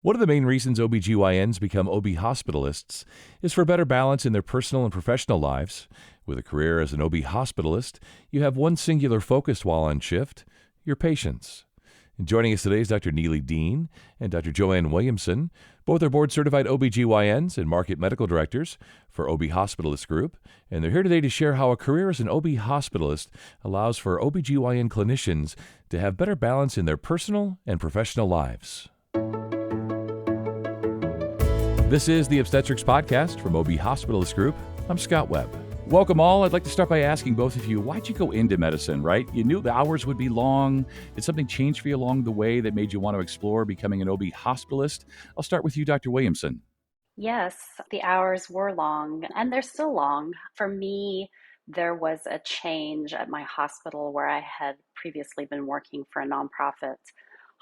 One of the main reasons OBGYNs become OB hospitalists is for better balance in their personal and professional lives. With a career as an OB hospitalist, you have one singular focus while on shift: your patients. And joining us today is Dr. Neely Dean and Dr. Joanne Williamson. Both are board certified OBGYNs and market medical directors for OB Hospitalist Group. And they're here today to share how a career as an OB hospitalist allows for OBGYN clinicians to have better balance in their personal and professional lives. This is the Obstetrics Podcast from OB Hospitalist Group. I'm Scott Webb. Welcome all. I'd like to start by asking both of you, why'd you go into medicine, right? You knew the hours would be long. Did something change for you along the way that made you want to explore becoming an OB hospitalist? I'll start with you, Dr. Williamson. Yes, the hours were long and they're still long. For me, there was a change at my hospital where I had previously been working for a nonprofit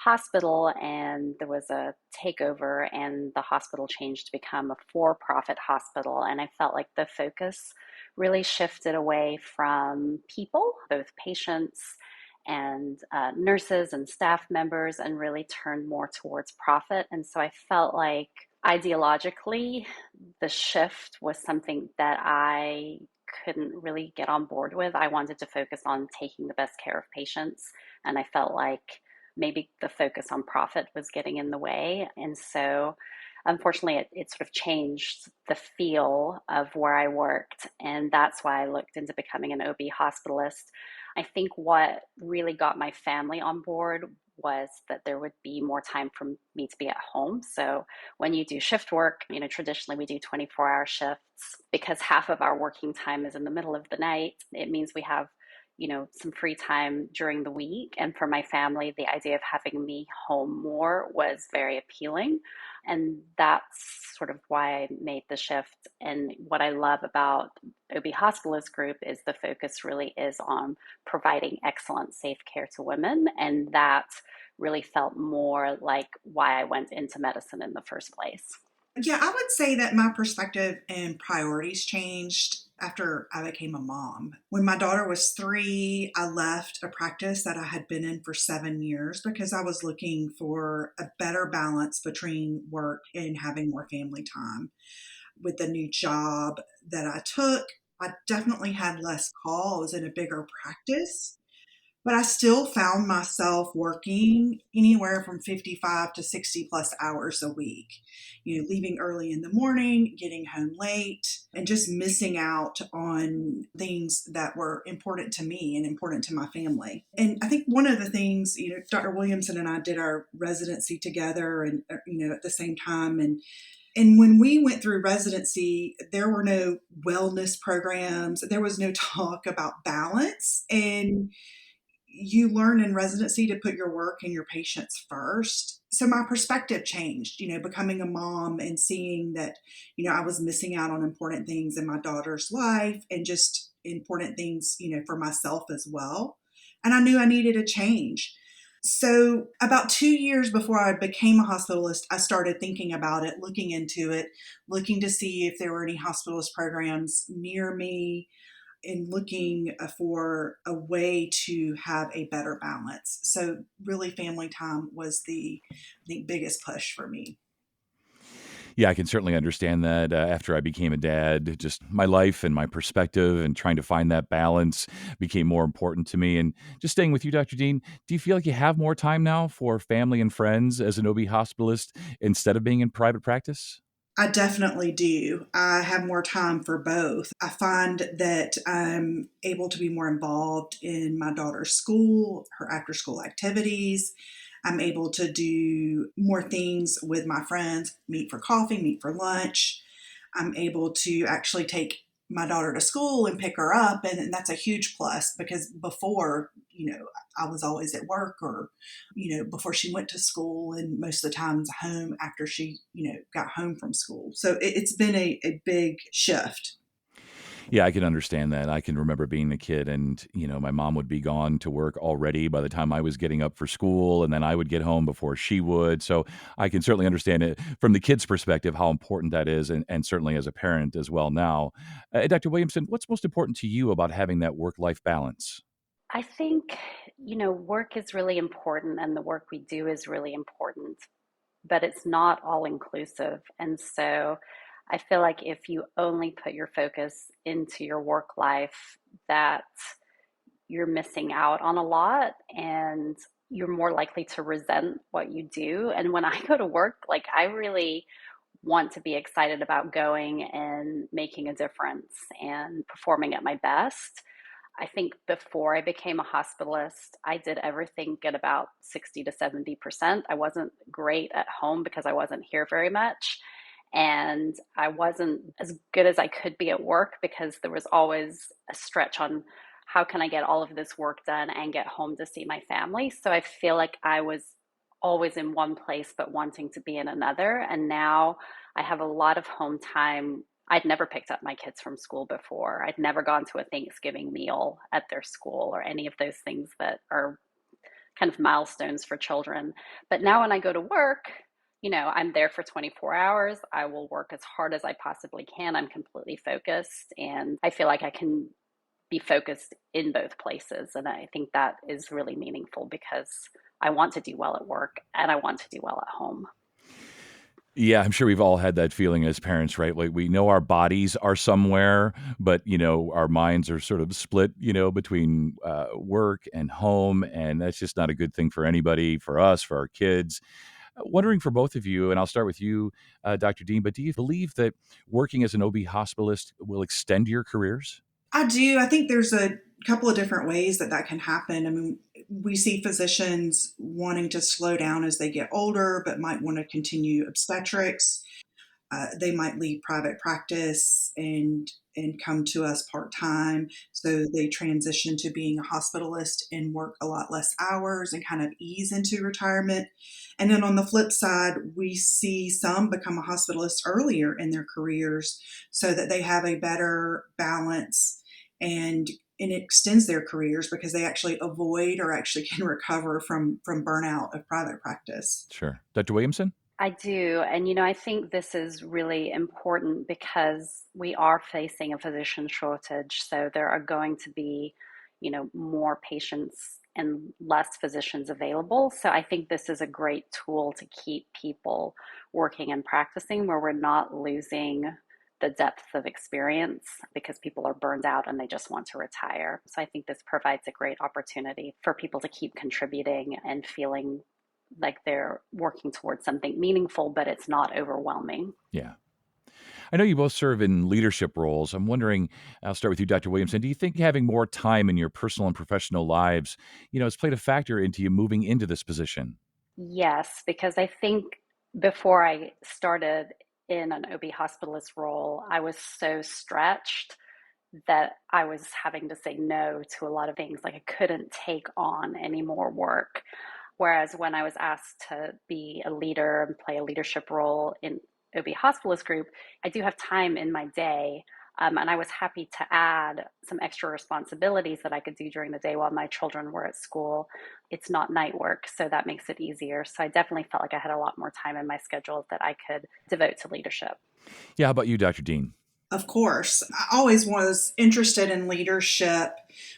hospital, and there was a takeover, and the hospital changed to become a for-profit hospital. And I felt like the focus really shifted away from people, both patients and nurses and staff members, and really turned more towards profit. And so I felt like ideologically, the shift was something that I couldn't really get on board with. I wanted to focus on taking the best care of patients, and I felt like maybe the focus on profit was getting in the way. And so, unfortunately, it sort of changed the feel of where I worked, and that's why I looked into becoming an OB hospitalist. I think what really got my family on board was that there would be more time for me to be at home. So when you do shift work, traditionally we do 24-hour shifts. Because half of our working time is in the middle of the night, it means we have some free time during the week. And for my family, the idea of having me home more was very appealing. And that's sort of why I made the shift. And what I love about OB Hospitalist Group is the focus really is on providing excellent, safe care to women. And that really felt more like why I went into medicine in the first place. Yeah, I would say that my perspective and priorities changed after I became a mom. When my daughter was 3, I left a practice that I had been in for 7 years because I was looking for a better balance between work and having more family time. With the new job that I took, I definitely had less calls in a bigger practice, but I still found myself working anywhere from 55 to 60 plus hours a week, leaving early in the morning, getting home late, and just missing out on things that were important to me and important to my family. And I think one of the things, Dr. Williamson and I did our residency together and, at the same time. And when we went through residency, there were no wellness programs. There was no talk about balance. And you learn in residency to put your work and your patients first. So my perspective changed, becoming a mom and seeing that, I was missing out on important things in my daughter's life and just important things, for myself as well. And I knew I needed a change. So about 2 years before I became a hospitalist, I started thinking about it, looking into it, looking to see if there were any hospitalist programs near me, in looking for a way to have a better balance. So really family time was I think, biggest push for me. Yeah, I can certainly understand that. After I became a dad, just my life and my perspective and trying to find that balance became more important to me. And just staying with you, Dr. Dean, do you feel like you have more time now for family and friends as an OB hospitalist instead of being in private practice? I definitely do. I have more time for both. I find that I'm able to be more involved in my daughter's school, her after school activities. I'm able to do more things with my friends, meet for coffee, meet for lunch. I'm able to actually take my daughter to school and pick her up. And that's a huge plus because before, I was always at work or, before she went to school and most of the times home after she, got home from school. So it's been a big shift. Yeah, I can understand that. I can remember being a kid and, my mom would be gone to work already by the time I was getting up for school, and then I would get home before she would. So I can certainly understand it from the kid's perspective, how important that is, and certainly as a parent as well now. Dr. Williamson, what's most important to you about having that work-life balance? I think, work is really important and the work we do is really important. but it's not all inclusive. And so I feel like if you only put your focus into your work life, that you're missing out on a lot and you're more likely to resent what you do. And when I go to work, like I really want to be excited about going and making a difference and performing at my best. I think before I became a hospitalist, I did everything at about 60 to 70%. I wasn't great at home because I wasn't here very much. And I wasn't as good as I could be at work because there was always a stretch on how can I get all of this work done and get home to see my family. So I feel like I was always in one place but wanting to be in another. And now I have a lot of home time. I'd never picked up my kids from school before. I'd never gone to a Thanksgiving meal at their school or any of those things that are kind of milestones for children. But now when I go to work, I'm there for 24 hours. I will work as hard as I possibly can. I'm completely focused and I feel like I can be focused in both places. And I think that is really meaningful because I want to do well at work and I want to do well at home. Yeah, I'm sure we've all had that feeling as parents, right? Like we know our bodies are somewhere, but our minds are sort of split, between work and home, and that's just not a good thing for anybody, for us, for our kids. Wondering for both of you, and I'll start with you, Dr. Dean. But do you believe that working as an OB hospitalist will extend your careers? I do. I think there's a couple of different ways that can happen. I mean, we see physicians wanting to slow down as they get older, but might want to continue obstetrics. They might leave private practice and come to us part time. So they transition to being a hospitalist and work a lot less hours and kind of ease into retirement. And then on the flip side, we see some become a hospitalist earlier in their careers so that they have a better balance and it extends their careers because they actually avoid or actually can recover from burnout of private practice. Sure. Dr. Williamson? I do. And, I think this is really important because we are facing a physician shortage. So there are going to be, more patients and less physicians available. So I think this is a great tool to keep people working and practicing where we're not losing the depth of experience because people are burned out and they just want to retire. So I think this provides a great opportunity for people to keep contributing and feeling like they're working towards something meaningful, but it's not overwhelming. Yeah. I know you both serve in leadership roles. I'm wondering, I'll start with you, Dr. Williamson. Do you think having more time in your personal and professional lives, has played a factor into you moving into this position? Yes, because I think before I started in an OB hospitalist role, I was so stretched that I was having to say no to a lot of things. Like I couldn't take on any more work. Whereas when I was asked to be a leader and play a leadership role in OB hospitalist group, I do have time in my day. And I was happy to add some extra responsibilities that I could do during the day while my children were at school. It's not night work, so that makes it easier. So I definitely felt like I had a lot more time in my schedule that I could devote to leadership. Yeah. How about you, Dr. Dean? Of course, I always was interested in leadership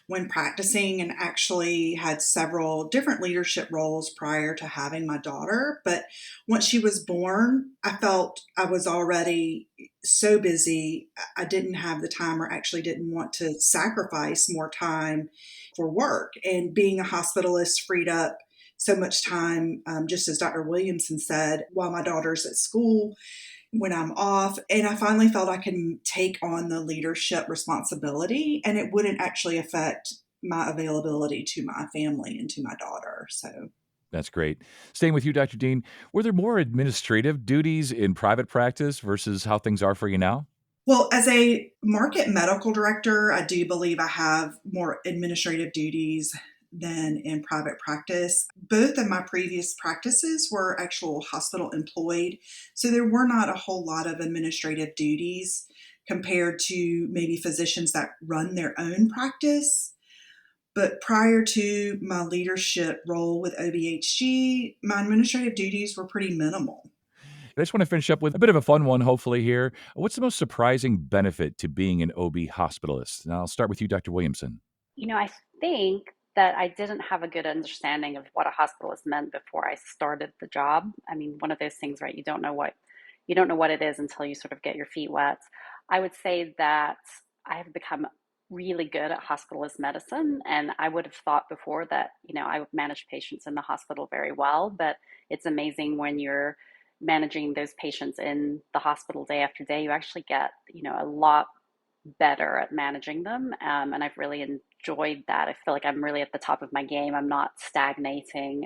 when practicing and actually had several different leadership roles prior to having my daughter. But once she was born, I felt I was already so busy. I didn't have the time or actually didn't want to sacrifice more time for work. And being a hospitalist freed up so much time, just as Dr. Williamson said, while my daughter's at school when I'm off. And I finally felt I can take on the leadership responsibility and it wouldn't actually affect my availability to my family and to my daughter. So That's great. Staying with you, Dr. Dean, were there more administrative duties in private practice versus how things are for you now? well, as a market medical director, I do believe I have more administrative duties than in private practice. Both of my previous practices were actual hospital employed, so there were not a whole lot of administrative duties compared to maybe physicians that run their own practice. But prior to my leadership role with OBHG, my administrative duties were pretty minimal. I just want to finish up with a bit of a fun one, hopefully, here. What's the most surprising benefit to being an OB hospitalist? And I'll start with you, Dr. Williamson. I think that I didn't have a good understanding of what a hospitalist meant before I started the job. I mean, one of those things, right? You don't know what it is until you sort of get your feet wet. I would say that I have become really good at hospitalist medicine, and I would have thought before that, I would manage patients in the hospital very well, but it's amazing when you're managing those patients in the hospital day after day, you actually get, a lot better at managing them. And I've really enjoyed that. I feel like I'm really at the top of my game. I'm not stagnating.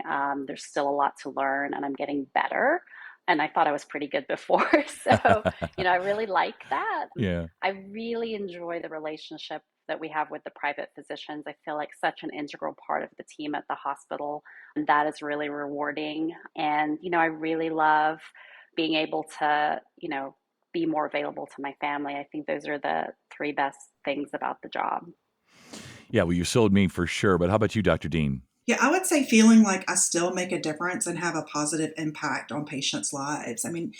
There's still a lot to learn, and I'm getting better. And I thought I was pretty good before. So, I really like that. Yeah. I really enjoy the relationship that we have with the private physicians. I feel like such an integral part of the team at the hospital. And that is really rewarding. And, I really love being able to, be more available to my family. I think those are the three best things about the job. Yeah, well, you sold me for sure. But how about you, Dr. Dean? Yeah, I would say feeling like I still make a difference and have a positive impact on patients' lives. I mean,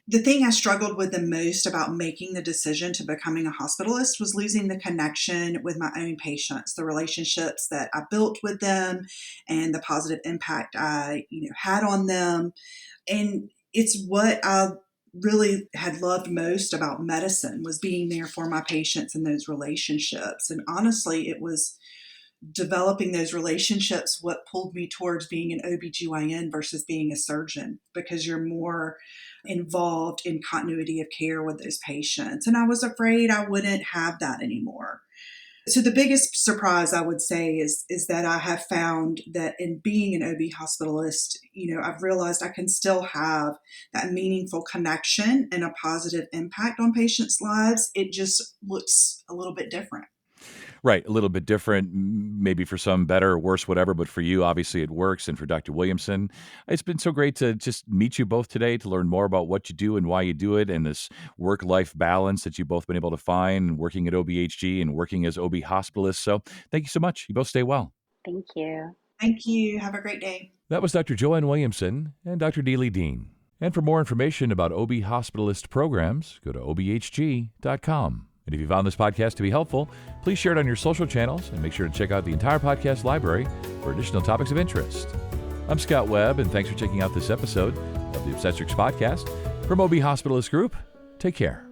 the thing I struggled with the most about making the decision to becoming a hospitalist was losing the connection with my own patients, the relationships that I built with them, and the positive impact I, had on them. And it's what I really had loved most about medicine was being there for my patients and those relationships. And honestly, it was developing those relationships what pulled me towards being an OBGYN versus being a surgeon, because you're more involved in continuity of care with those patients. And I was afraid I wouldn't have that anymore. So the biggest surprise I would say is that I have found that in being an OB hospitalist, I've realized I can still have that meaningful connection and a positive impact on patients' lives. It just looks a little bit different. Right. A little bit different, maybe for some better or worse, whatever. But for you, obviously, it works. And for Dr. Williamson, it's been so great to just meet you both today, to learn more about what you do and why you do it, and this work-life balance that you've both been able to find working at OBHG and working as OB hospitalists. So thank you so much. You both stay well. Thank you. Thank you. Have a great day. That was Dr. Joanne Williamson and Dr. Deely Dean. And for more information about OB hospitalist programs, go to obhg.com. And if you found this podcast to be helpful, please share it on your social channels and make sure to check out the entire podcast library for additional topics of interest. I'm Scott Webb, and thanks for checking out this episode of the Obstetrics Podcast from OB Hospitalist Group. Take care.